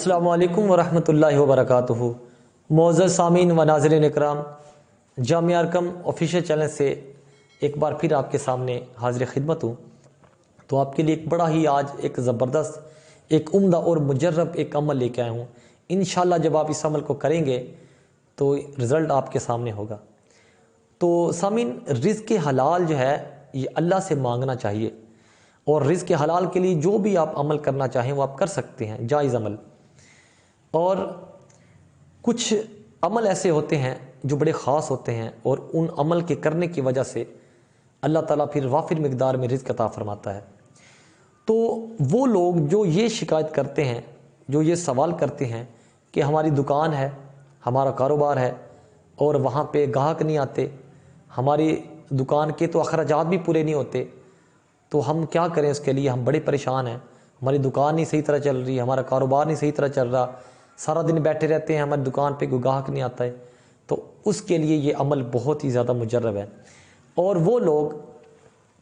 السلام علیکم ورحمۃ اللہ وبرکاتہ۔ معزز سامعین و ناظرین اکرام، جامعہ ارقم آفیشیل چینل سے ایک بار پھر آپ کے سامنے حاضر خدمت ہوں۔ تو آپ کے لیے ایک بڑا ہی آج ایک زبردست، ایک عمدہ اور مجرب ایک عمل لے کے آیا ہوں۔ انشاءاللہ جب آپ اس عمل کو کریں گے تو رزلٹ آپ کے سامنے ہوگا۔ تو سامعین، رزق حلال جو ہے یہ اللہ سے مانگنا چاہیے، اور رزق حلال کے لیے جو بھی آپ عمل کرنا چاہیں وہ آپ کر سکتے ہیں، جائز عمل۔ اور کچھ عمل ایسے ہوتے ہیں جو بڑے خاص ہوتے ہیں، اور ان عمل کے کرنے کی وجہ سے اللہ تعالیٰ پھر وافر مقدار میں رزق عطا فرماتا ہے۔ تو وہ لوگ جو یہ شکایت کرتے ہیں، جو یہ سوال کرتے ہیں کہ ہماری دکان ہے، ہمارا کاروبار ہے اور وہاں پہ گاہک نہیں آتے، ہماری دکان کے تو اخراجات بھی پورے نہیں ہوتے، تو ہم کیا کریں؟ اس کے لیے ہم بڑے پریشان ہیں، ہماری دکان نہیں صحیح طرح چل رہی، ہمارا کاروبار نہیں صحیح طرح چل رہا، سارا دن بیٹھے رہتے ہیں، ہماری دکان پہ کوئی گاہک نہیں آتا ہے۔ تو اس کے لیے یہ عمل بہت ہی زیادہ مجرب ہے۔ اور وہ لوگ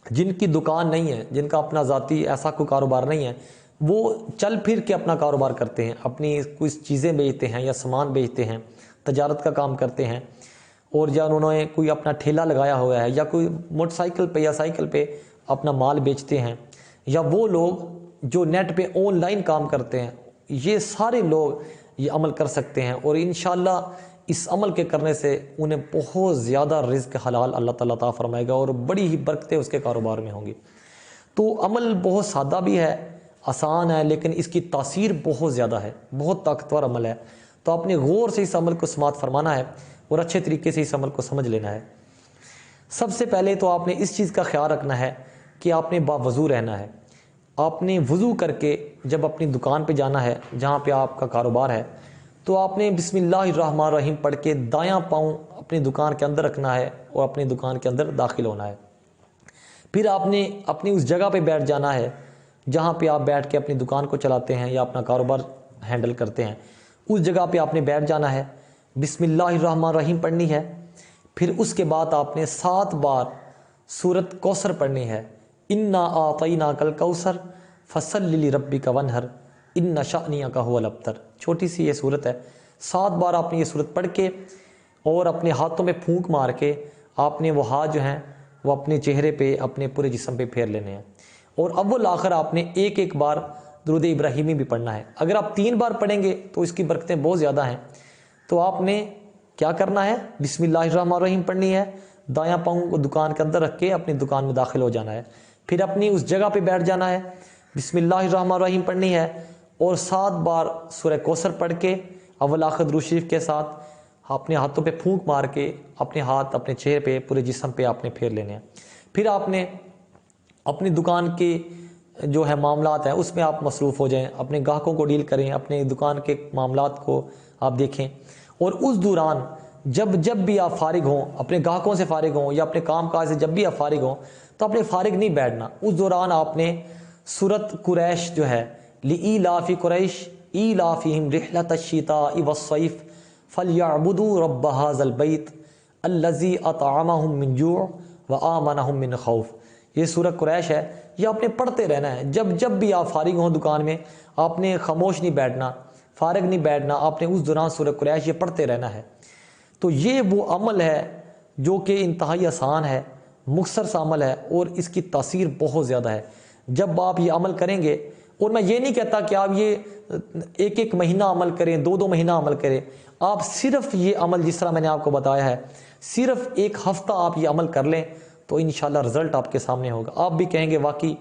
جن کی دکان نہیں ہے، جن کا اپنا ذاتی ایسا کوئی کاروبار نہیں ہے، وہ چل پھر کے اپنا کاروبار کرتے ہیں، اپنی کچھ چیزیں بیچتے ہیں یا سامان بیچتے ہیں، تجارت کا کام کرتے ہیں، اور یا انہوں نے کوئی اپنا ٹھیلا لگایا ہوا ہے، یا کوئی موٹر سائیکل پہ یا سائیکل پہ اپنا مال بیچتے ہیں، یا وہ لوگ جو نیٹ پہ آن لائن کام کرتے ہیں، یہ سارے لوگ یہ عمل کر سکتے ہیں، اور انشاءاللہ اس عمل کے کرنے سے انہیں بہت زیادہ رزق حلال اللہ تعالیٰ عطا فرمائے گا، اور بڑی ہی برکتیں اس کے کاروبار میں ہوں گی۔ تو عمل بہت سادہ بھی ہے، آسان ہے، لیکن اس کی تاثیر بہت زیادہ ہے، بہت طاقتور عمل ہے۔ تو آپ نے غور سے اس عمل کو سماعت فرمانا ہے اور اچھے طریقے سے اس عمل کو سمجھ لینا ہے۔ سب سے پہلے تو آپ نے اس چیز کا خیال رکھنا ہے کہ آپ نے باوضو رہنا ہے۔ آپ نے وضو کر کے جب اپنی دکان پہ جانا ہے جہاں پہ آپ کا کاروبار ہے، تو آپ نے بسم اللہ الرحمن الرحیم پڑھ کے دایاں پاؤں اپنی دکان کے اندر رکھنا ہے اور اپنی دکان کے اندر داخل ہونا ہے۔ پھر آپ نے اپنی اس جگہ پہ بیٹھ جانا ہے جہاں پہ آپ بیٹھ کے اپنی دکان کو چلاتے ہیں یا اپنا کاروبار ہینڈل کرتے ہیں، اس جگہ پہ آپ نے بیٹھ جانا ہے، بسم اللہ الرحمن الرحیم پڑھنی ہے۔ پھر اس کے بعد آپ نے 7 بار سورۃ کوثر پڑھنی ہے، انا اعطیناک الکوثر فصل لربک وانحر ان شأنک ھو الابتر۔ چھوٹی سی یہ سورت ہے، 7 بار آپ نے یہ سورت پڑھ کے اور اپنے ہاتھوں میں پھونک مار کے آپ نے وہ ہاتھ جو ہیں وہ اپنے چہرے پہ، اپنے پورے جسم پہ پھیر لینے ہیں، اور اول آخر آپ نے ایک بار درود ابراہیمی بھی پڑھنا ہے۔ اگر آپ 3 بار پڑھیں گے تو اس کی برکتیں بہت زیادہ ہیں۔ تو آپ نے کیا کرنا ہے؟ بسم اللہ الرحمن الرحیم پڑھنی ہے، دایاں پاؤں کو دکان کے اندر رکھ کے اپنی دکان میں داخل ہو جانا ہے، پھر اپنی اس جگہ پہ بیٹھ جانا ہے، بسم اللہ الرحمن الرحیم پڑھنی ہے، اور 7 بار سورہ کوثر پڑھ کے اول آخر درود شریف کے ساتھ اپنے ہاتھوں پہ پھونک مار کے اپنے ہاتھ اپنے چہرے پہ، پورے جسم پہ آپ نے پھیر لینے ہیں۔ پھر آپ نے اپنی دکان کے جو ہے معاملات ہیں اس میں آپ مصروف ہو جائیں، اپنے گاہکوں کو ڈیل کریں، اپنے دکان کے معاملات کو آپ دیکھیں، اور اس دوران جب بھی آپ فارغ ہوں، اپنے گاہکوں سے فارغ ہوں یا اپنے کام کاج سے جب بھی آپ فارغ ہوں، تو اپنے فارغ نہیں بیٹھنا۔ اس دوران آپ نے سورۃ قریش جو ہے، لإیلاف قریش ایلافہم رحلۃ الشتاء والصیف فلیعبدوا رب ھذا البیت الذی اطعمہم من جوع وآمنہم من خوف، یہ سورۃ قریش ہے، یہ آپ نے پڑھتے رہنا ہے۔ جب بھی آپ فارغ ہوں دکان میں، آپ نے خاموش نہیں بیٹھنا، فارغ نہیں بیٹھنا، آپ نے اس دوران سورۃ قریش یہ پڑھتے رہنا ہے۔ تو یہ وہ عمل ہے جو کہ انتہائی آسان ہے، مختصر سا عمل ہے، اور اس کی تاثیر بہت زیادہ ہے۔ جب آپ یہ عمل کریں گے، اور میں یہ نہیں کہتا کہ آپ یہ ایک مہینہ عمل کریں، 2 مہینہ عمل کریں، آپ صرف یہ عمل جس طرح میں نے آپ کو بتایا ہے، صرف 1 ہفتہ آپ یہ عمل کر لیں تو انشاءاللہ رزلٹ آپ کے سامنے ہوگا۔ آپ بھی کہیں گے واقعی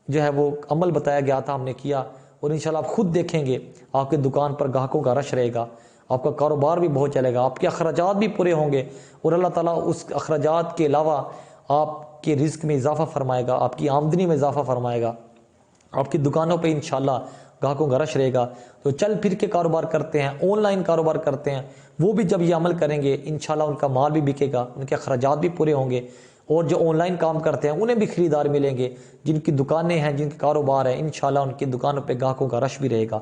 جو ہے وہ عمل بتایا گیا تھا ہم نے کیا، اور انشاءاللہ آپ خود دیکھیں گے آپ کے دکان پر گاہکوں کا رش رہے گا، آپ کا کاروبار بھی بہت چلے گا، آپ کے اخراجات بھی پورے ہوں گے، اور اللہ تعالیٰ اس اخراجات کے علاوہ آپ کے رزق میں اضافہ فرمائے گا، آپ کی آمدنی میں اضافہ فرمائے گا، آپ کی دکانوں پہ انشاءاللہ گاہکوں کا رش رہے گا۔ تو چل پھر کے کاروبار کرتے ہیں، آن لائن کاروبار کرتے ہیں، وہ بھی جب یہ عمل کریں گے انشاءاللہ ان کا مال بھی بکے گا، ان کے اخراجات بھی پورے ہوں گے، اور جو آن لائن کام کرتے ہیں انہیں بھی خریدار ملیں گے، جن کی دکانیں ہیں، جن کے کاروبار ہیں، انشاءاللہ ان کی دکانوں پہ گاہکوں کا رش بھی رہے گا۔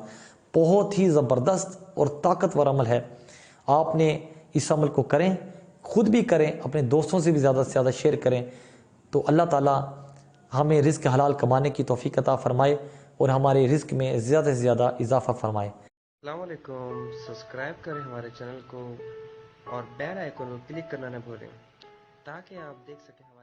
بہت ہی زبردست اور طاقتور عمل ہے، آپ نے اس عمل کو کریں، خود بھی کریں، اپنے دوستوں سے بھی زیادہ سے زیادہ شیئر کریں، تو اللہ تعالیٰ ہمیں رزق حلال کمانے کی توفیق عطا فرمائے اور ہمارے رزق میں زیادہ سے زیادہ اضافہ فرمائے۔ السلام علیکم، سبسکرائب کریں ہمارے چینل کو اور بیل آئیکن کو کلک کرنا نہ بھولیں تاکہ آپ دیکھ سکیں